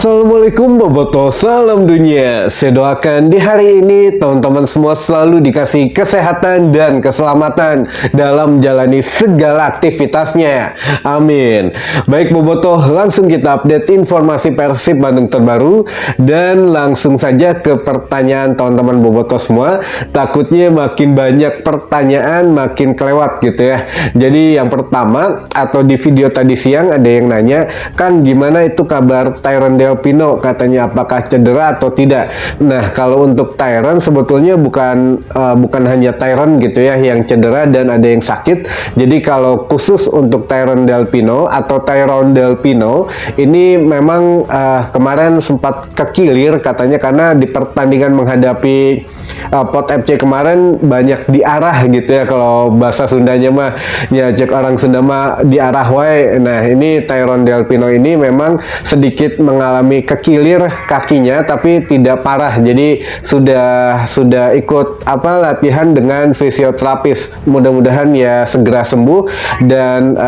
Assalamualaikum Boboto, salam dunia. Saya doakan di hari ini teman-teman semua selalu dikasih kesehatan dan keselamatan dalam jalani segala aktivitasnya. Amin. Baik Boboto, langsung kita update informasi Persib Bandung terbaru dan langsung saja ke pertanyaan teman-teman Boboto semua. Takutnya makin banyak pertanyaan makin kelewat gitu ya. Jadi yang pertama atau di video tadi siang ada yang nanya, kan gimana itu kabar Tyron Del Pino, katanya apakah cedera atau tidak. Nah, kalau untuk Tyron sebetulnya bukan hanya Tyron gitu ya yang cedera dan ada yang sakit. Jadi kalau khusus untuk Tyron Del Pino atau Tyron Del Pino ini memang kemarin sempat kekilir katanya karena di pertandingan menghadapi Pot FC kemarin banyak diarah gitu ya, kalau bahasa Sundanya mah ya cek orang Sunda mah diarah wae. Nah, ini Tyron Del Pino ini memang sedikit mengalami kekilir kakinya tapi tidak parah. Jadi sudah ikut latihan dengan fisioterapis. Mudah-mudahan ya segera sembuh dan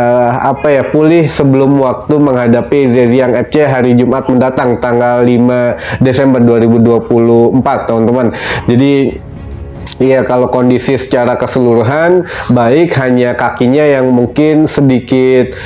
pulih sebelum waktu menghadapi Zhejiang FC hari Jumat mendatang tanggal 5 Desember 2024 teman-teman. Jadi iya, kalau kondisi secara keseluruhan baik, hanya kakinya yang mungkin sedikit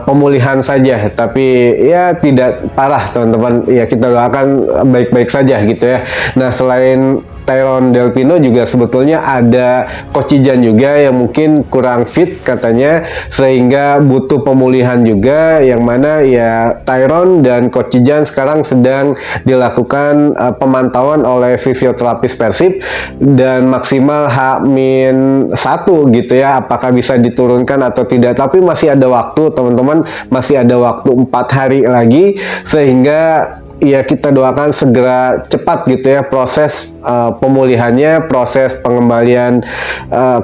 pemulihan saja, tapi ya tidak parah teman-teman. Ya kita doakan baik-baik saja gitu ya. Nah, selain Tyron Del Pino juga sebetulnya ada Kocijan juga yang mungkin kurang fit katanya, sehingga butuh pemulihan juga, yang mana ya Tyron dan Kocijan sekarang sedang dilakukan pemantauan oleh fisioterapis Persib dan maksimal H-1 gitu ya, apakah bisa diturunkan atau tidak, tapi masih ada waktu teman-teman, masih ada waktu 4 hari lagi, sehingga ya kita doakan segera cepat gitu ya proses pemulihannya, proses pengembalian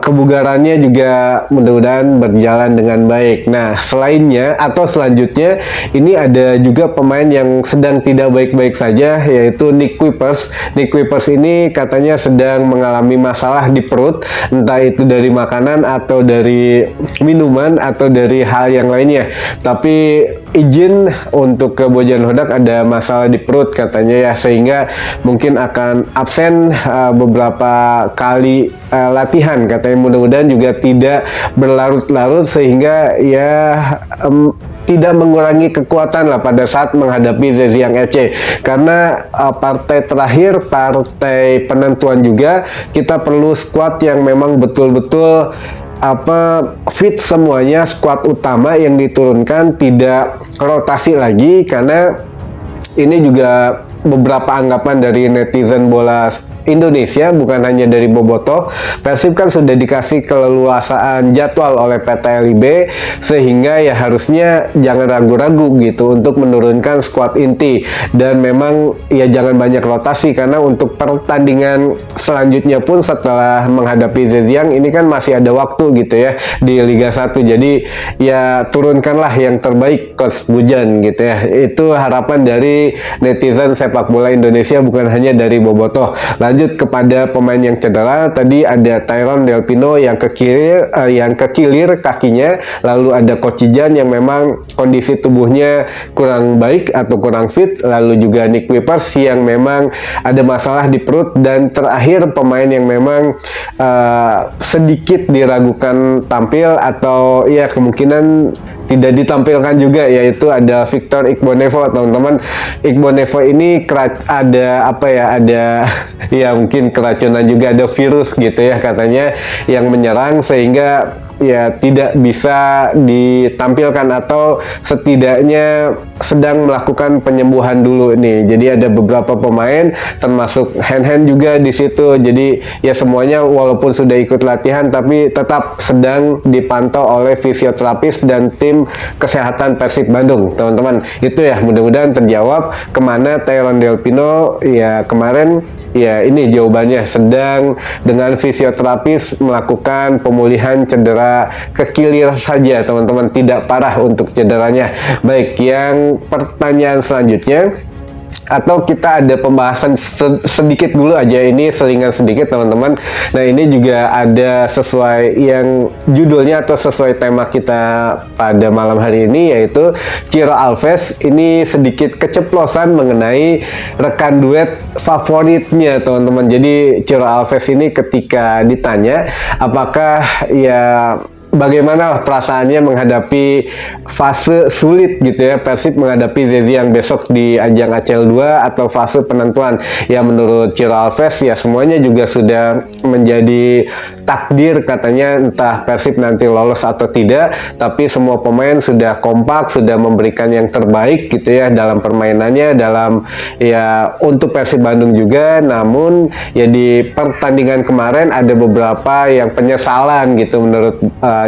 kebugarannya juga mudah-mudahan berjalan dengan baik. Nah, selanjutnya ini ada juga pemain yang sedang tidak baik-baik saja, yaitu Nick Kuipers. Nick Kuipers ini katanya sedang mengalami masalah di perut, entah itu dari makanan atau dari minuman atau dari hal yang lainnya. Tapi izin untuk ke Bojan Hodak ada masalah di perut katanya ya, sehingga mungkin akan absen beberapa kali latihan katanya. Mudah-mudahan juga tidak berlarut-larut sehingga ya tidak mengurangi kekuatan lah pada saat menghadapi Zhejiang FC, karena partai terakhir, partai penentuan juga, kita perlu squad yang memang betul-betul fit semuanya, squad utama yang diturunkan, tidak rotasi lagi, karena ini juga beberapa anggapan dari netizen bola Indonesia, bukan hanya dari Boboto. Persib kan sudah dikasih keleluasaan jadwal oleh PT LIB, sehingga ya harusnya jangan ragu-ragu gitu untuk menurunkan skuad inti, dan memang ya jangan banyak rotasi, karena untuk pertandingan selanjutnya pun setelah menghadapi Zhejiang ini kan masih ada waktu gitu ya di Liga 1. Jadi ya turunkanlah yang terbaik Coach Bujan gitu ya. Itu harapan dari netizen sepak bola Indonesia, bukan hanya dari Boboto. Lanjut kepada pemain yang cedera, tadi ada Tyron Del Pino yang kekilir kakinya, lalu ada Kocijan yang memang kondisi tubuhnya kurang baik atau kurang fit, lalu juga Nick Kuipers yang memang ada masalah di perut, dan terakhir pemain yang memang sedikit diragukan tampil atau ya kemungkinan tidak ditampilkan juga, yaitu ada Victor Igbonevo teman-teman. Igbonevo ini ada ya mungkin keracunan juga, ada virus gitu ya katanya yang menyerang, sehingga ya tidak bisa ditampilkan atau setidaknya sedang melakukan penyembuhan dulu nih. Jadi ada beberapa pemain termasuk Hen juga di situ. Jadi ya semuanya walaupun sudah ikut latihan tapi tetap sedang dipantau oleh fisioterapis dan tim kesehatan Persib Bandung teman-teman. Itu ya, mudah-mudahan terjawab kemana Tyron Del Pino. Ya kemarin ya ini jawabannya, sedang dengan fisioterapis melakukan pemulihan cedera kekilir saja teman-teman, tidak parah untuk cederanya. Baik, yang pertanyaan selanjutnya atau kita ada pembahasan sedikit dulu aja, ini selingan sedikit teman-teman. Nah ini juga ada sesuai yang judulnya atau sesuai tema kita pada malam hari ini, yaitu Ciro Alves ini sedikit keceplosan mengenai rekan duet favoritnya teman-teman. Jadi Ciro Alves ini ketika ditanya apakah ya bagaimana perasaannya menghadapi fase sulit gitu ya, Persib menghadapi Zhejiang besok di ajang ACL 2 atau fase penentuan. Ya menurut Ciro Alves ya semuanya juga sudah menjadi takdir katanya, entah Persib nanti lolos atau tidak, tapi semua pemain sudah kompak, sudah memberikan yang terbaik gitu ya dalam permainannya, dalam ya untuk Persib Bandung juga. Namun ya di pertandingan kemarin ada beberapa yang penyesalan gitu menurut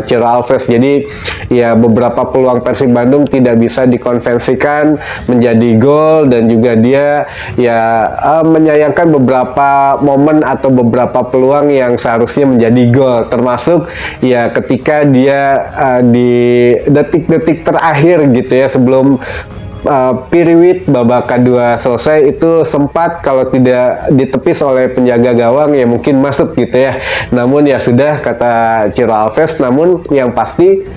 Ciro Alves. Jadi ya beberapa peluang Persib Bandung tidak bisa dikonversikan menjadi gol, dan juga dia ya menyayangkan beberapa momen atau beberapa peluang yang seharusnya menjadi gol, termasuk ya ketika dia di detik-detik terakhir gitu ya sebelum Piriwit babak kedua selesai itu sempat kalau tidak ditepis oleh penjaga gawang ya mungkin masuk gitu ya. Namun ya sudah kata Ciro Alves. Namun yang pasti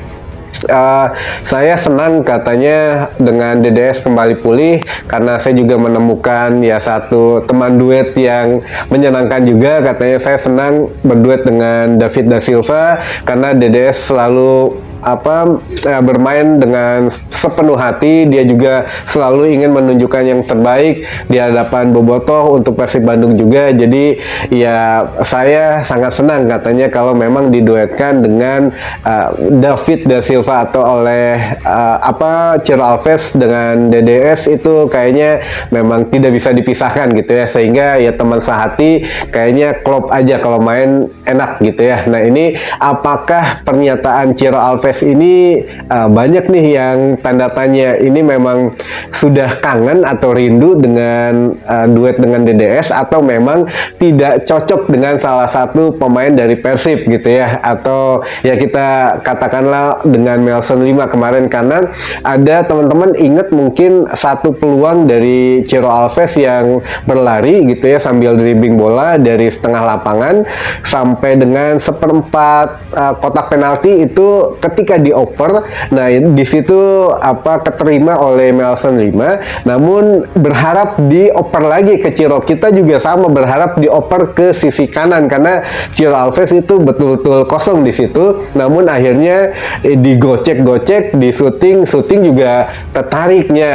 saya senang katanya dengan DDS kembali pulih, karena saya juga menemukan ya satu teman duet yang menyenangkan juga. Katanya saya senang berduet dengan David da Silva karena DDS selalu bermain dengan sepenuh hati. Dia juga selalu ingin menunjukkan yang terbaik di hadapan Bobotoh untuk Persib Bandung juga. Jadi ya saya sangat senang katanya kalau memang diduetkan dengan David da Silva atau oleh Ciro Alves dengan DDS, itu kayaknya memang tidak bisa dipisahkan gitu ya, sehingga ya teman sehati kayaknya klop aja kalau main enak gitu ya. Nah ini apakah pernyataan Ciro Alves ini banyak nih yang tanda tanya, ini memang sudah kangen atau rindu dengan duet dengan DDS, atau memang tidak cocok dengan salah satu pemain dari Persib gitu ya, atau ya kita katakanlah dengan Melson 5 kemarin. Karena ada teman-teman ingat mungkin satu peluang dari Ciro Alves yang berlari gitu ya sambil dribbling bola dari setengah lapangan sampai dengan seperempat kotak penalti, itu ketika dioper, nah di situ keterima oleh Melson 5, namun berharap dioper lagi ke Ciro. Kita juga sama berharap dioper ke sisi kanan karena Ciro Alves itu betul-betul kosong di situ. Namun akhirnya digocek-gocek, di syuting juga tertariknya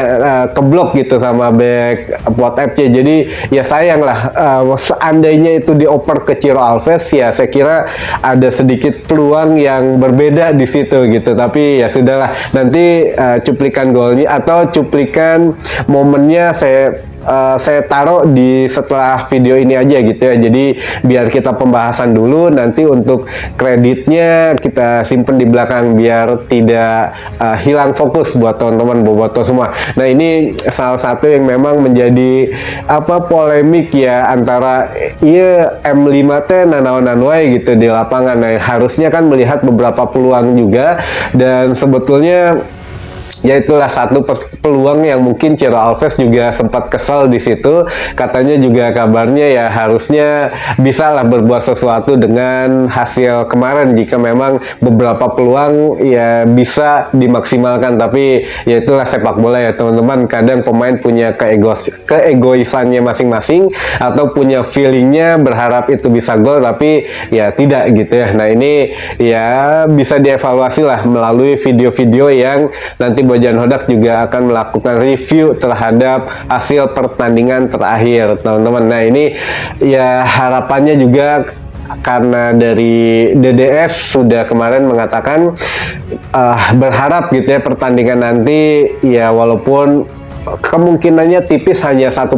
keblok gitu sama back Pot FC. Jadi ya sayang lah, seandainya itu dioper ke Ciro Alves ya saya kira ada sedikit peluang yang berbeda di situ gitu. Tapi ya sudahlah, nanti cuplikan golnya atau cuplikan momennya saya taruh di setelah video ini aja gitu ya. Jadi biar kita pembahasan dulu, nanti untuk kreditnya kita simpen di belakang biar tidak hilang fokus buat teman-teman Bobotoh semua. Nah ini salah satu yang memang menjadi polemik ya, antara iya M5 teh nanaon wae gitu di lapangan. Nah harusnya kan melihat beberapa peluang juga, dan sebetulnya ya itulah satu peluang yang mungkin Ciro Alves juga sempat kesal di situ. Katanya juga kabarnya ya harusnya bisa lah berbuat sesuatu dengan hasil kemarin jika memang beberapa peluang ya bisa dimaksimalkan. Tapi ya itulah sepak bola ya teman-teman, kadang pemain punya keegoisannya masing-masing atau punya feelingnya berharap itu bisa gol tapi ya tidak gitu ya. Nah ini ya bisa dievaluasi lah melalui video-video yang nanti Bojan Hodak juga akan melakukan review terhadap hasil pertandingan terakhir teman-teman. Nah ini ya harapannya juga karena dari DDS sudah kemarin mengatakan berharap gitu ya pertandingan nanti ya walaupun kemungkinannya tipis hanya 1%,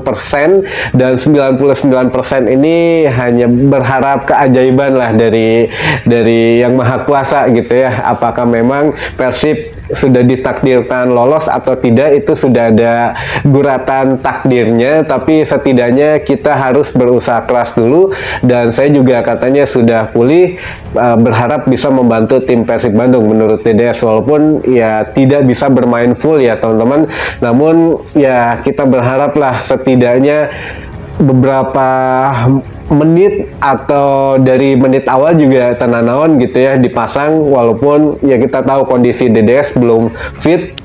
dan 99% ini hanya berharap keajaiban lah dari yang maha kuasa gitu ya. Apakah memang Persib sudah ditakdirkan lolos atau tidak, itu sudah ada guratan takdirnya, tapi setidaknya kita harus berusaha keras dulu. Dan saya juga katanya sudah pulih, berharap bisa membantu tim Persib Bandung menurut DDS, walaupun ya tidak bisa bermain full ya teman-teman. Namun memang ya kita berharap lah setidaknya beberapa menit atau dari menit awal juga tenanawan gitu ya dipasang, walaupun ya kita tahu kondisi DDS belum fit,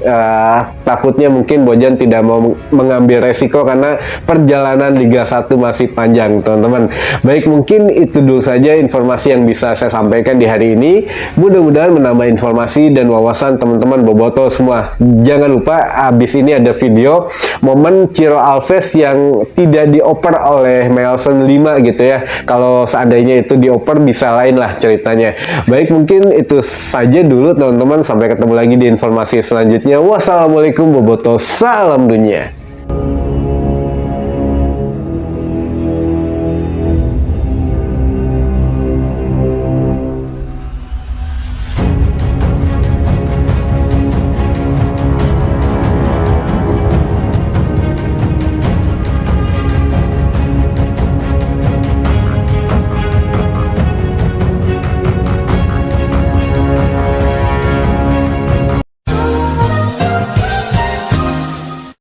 takutnya mungkin Bojan tidak mau mengambil resiko karena perjalanan Liga 1 masih panjang teman-teman. Baik, mungkin itu dulu saja informasi yang bisa saya sampaikan di hari ini, mudah-mudahan menambah informasi dan wawasan teman-teman boboto semua. Jangan lupa habis ini ada video momen Ciro Alves yang tidak dioper oleh Melson 5 gitu ya. Kalau seandainya itu dioper bisa lain lah ceritanya. Baik, mungkin itu saja dulu teman-teman, sampai ketemu lagi di informasi selanjutnya. Wassalamualaikum boboto, salam dunia.